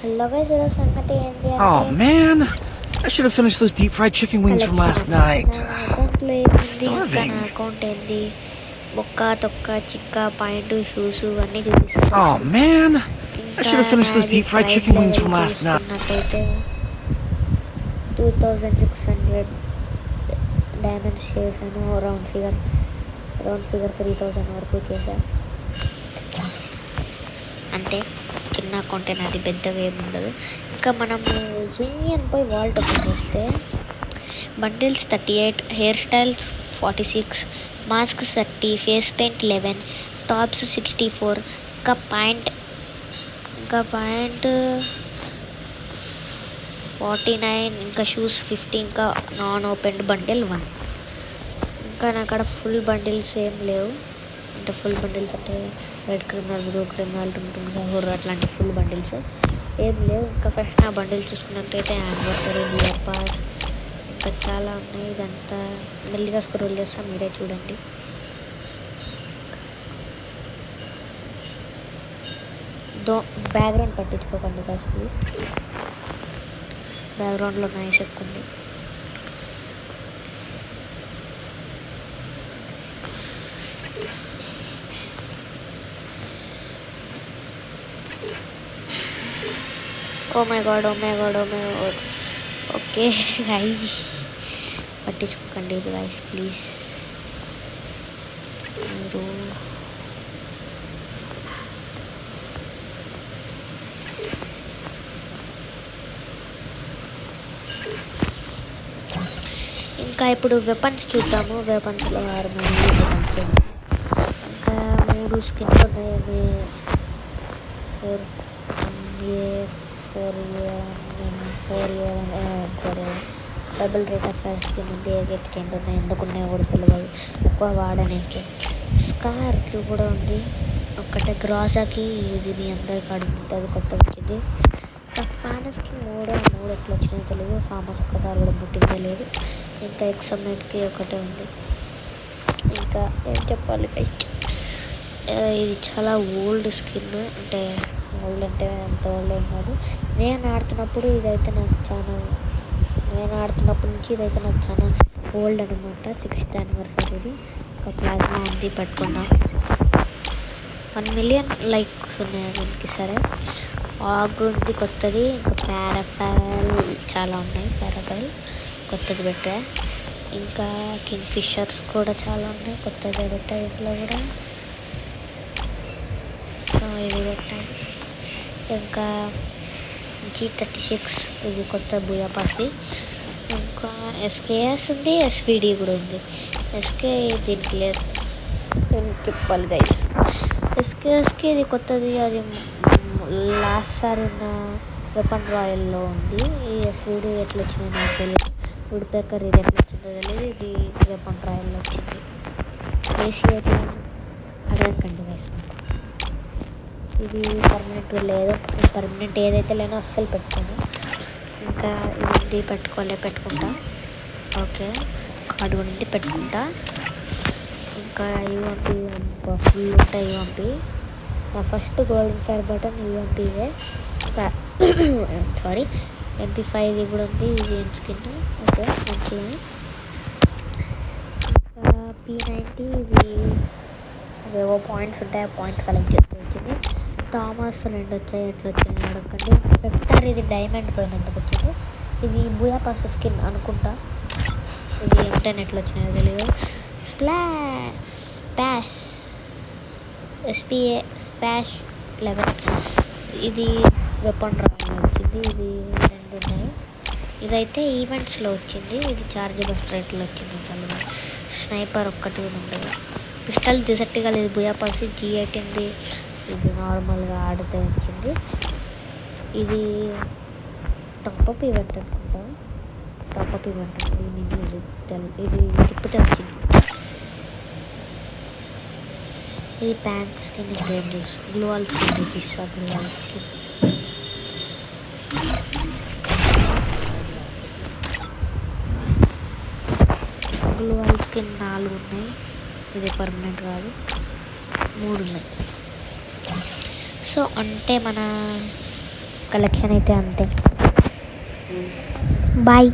Hello guys, ఈరోజు సంగతి ఏంటి అంటే Oh man, I should have finished those deep fried chicken wings from last night. నా అకౌంట్లో ఏముంది, ఇంకా Starving. నా అకౌంట్ ఏంది, బొక్క తొక్క చిక్క పాయింట్ షూస్ అన్నీ చూపిస్తాను. Oh man, I ఇంకా should have finished those నాది deep fried prize chicken wings level from last night. చూసుకున్నట్టయితే 2600 డైమండ్స్ చేశాను. రౌండ్ ఫిగర్ 3000 వరకు చేశాను. అంతే, చిన్న అకౌంట్ అది పెద్దగా ఏముండదు. ఇంకా మనము యూనియన్ పోయి వాల్ట్ ఓపెన్ చేస్తే bundles 38, hair styles 46, mask 30, face paint 11, tops 64, ఇంకా పాయింట్ 49, ఇంకా షూస్ 50, ఇంకా నాన్ ఓపెన్డ్ బండిల్ 1. ఇంకా నా అక్కడ ఫుల్ బండిల్స్ ఏం లేవు. అంటే ఫుల్ బండిల్స్ అంటే రెడ్ క్రిమినల్, బ్లూ క్రిమినల్, టుంగ్ సహూర్ అట్లాంటి ఫుల్ బండిల్స్ ఏం లేవు. ఇంకా ఫస్ట్ నా బండిల్ చూసుకున్నట్టయితే యానివర్సరీ, ఇయర్ పాస్, ఇంకా చాలా ఉన్నాయి. ఇదంతా మెల్లిగా స్క్రోల్ చేస్తాం, మీరే చూడండి. బ్యాక్గ్రౌండ్ పట్టించుకోకండి గాయ్స్ ప్లీజ్, బ్యాక్గ్రౌండ్లో నాయిస్ ఎక్కువ ఉంది. Oh my god. Okay guys, పట్టించుకోకండి గైస్ ప్లీజ్. మీరు ఇంకా ఇప్పుడు వెపన్స్ చూద్దాము. వెపన్స్లో 6 వెపన్స్, ఇంకా 3 స్కిన్స్ ఉన్నాయి. 4A double rate of fire skin ఉంది. ఏగెట్ 2 ఉన్నాయి. ఎందుకున్నాయో కూడా తెలియదు, ఎక్కువ వాడడానికి. స్కార్కి కూడా ఉంది ఒక్కటే. గ్రాసాకి ఇది మీ అందరి కాడ ఉంటుంది, కొత్త వచ్చింది. ఫామస్కి 3 ఎట్లా వచ్చినాయో తెలియదు. ఫామస్ ఒక్కసారి కూడా పుట్టిందే లేదు. ఇంకా ఎక్సమ్మెట్కి ఒకటే ఉంది. ఇంకా ఏం చెప్పాలి, ఇది చాలా ఓల్డ్ స్కిన్. అంటే ఓల్డ్ అంటే అంత ఓల్డ్ ఏం కాదు. నేను ఆడుతున్నప్పటి నుంచి ఇదైతే నాకు చాలా ఓల్డ్ అనమాట. 6th యానివర్సరీ ఇది. ఒక ప్లాస్మా ఉంది, పట్టుకుందాం. 1 మిలియన్ లైక్స్ ఉన్నాయి దీనికి. సరే, ఆగ్ ఉంది కొత్తది. ఇంకా పారాఫైల్ చాలా ఉన్నాయి. పారాఫైల్ కొత్తది పెట్టా. ఇంకా కింగ్ ఫిషర్స్ కూడా చాలా ఉన్నాయి, కొత్తగా పెట్టా. ఇంట్లో కూడా ఇది పెట్టాను. ఇంకా G36 ఇది కొత్త బుయాపాస్ది. ఇంకా SKS ఉంది, SVD కూడా ఉంది. SK దీనికి లేదు, నేను చెప్పాలి గైస్. SKSకి ఇది కొత్తది, అది లాస్ట్ సారి ఉన్న వెపన్ రాయల్లో ఉంది. ఈ SVD ఎట్లా వచ్చిందో నాకు తెలియదు. వుడ్ పేకర్ ఇది ఎట్లా వచ్చిందో తెలియదు. ఇది వెపన్ రాయల్లో వచ్చింది. ఏషియా అడగకండి గైస్, ఇది పర్మనెంట్ లేదు. పర్మనెంట్ ఏదైతే లేనో అస్సలు పెట్టుకోను. ఇంకా ఇది పెట్టుకుంటా. ఓకే, కార్డు ఉంది, పెట్టుకుంటా. ఇంకా UMP ఫుల్ ఉంటాయి. UMP నా ఫస్ట్ గోల్డెన్ ఫైర్ బటన్ UMPవే. ఇంకా సారీ, MP5 ఇది కూడా ఉంది. ఇది ఏం స్కిన్. ఓకే, మంచిగా. ఇంకా P90 ఇది ఏవో పాయింట్స్ ఉంటాయి, ఆ పాయింట్స్ కలెక్ట్ చేసి వచ్చింది. థామస్ 2 వచ్చాయి, ఎట్లా వచ్చాయి అడగండి. వెక్టర్ ఇది డైమండ్ పైన ఎందుకు వచ్చింది. ఇది బుయాపాస్ స్కిన్ అనుకుంటా. ఇది ఇంటర్నెట్లో వచ్చినాయో తెలియదు. స్పాష్ SPA స్పాష్ 11 ఇది వెపన్ రాయల్ వచ్చింది. ఇది 2 ఉన్నాయి. ఇదైతే ఈవెంట్స్లో వచ్చింది. ఇది చార్జ్ బస్ట్రేట్లో వచ్చింది. చాలా స్నైపర్ ఒక్కటి కూడా ఉండదు. పిస్టల్ డిసెట్గా లేదు. బుయాపాస్ G18ది ఇది నార్మల్గా ఆడితే వచ్చింది. ఇది టాప్అప్ ఈవెంట్ అనుకుంటా. టాప్అప్ ఈవెంట్ ఇది తిప్పితే వచ్చింది. ఇది ప్యాంక్ స్కిన్. ఇంకేం చూసి గ్లోవాల్ స్కిన్ చూపిస్తా. గ్లోవాల్ స్కిన్ 4 ఉన్నాయి. ఇది పర్మనెంట్ కాదు, 3 ఉన్నాయి. సో అంటే మన కలెక్షన్ అయితే అంతే. బాయ్.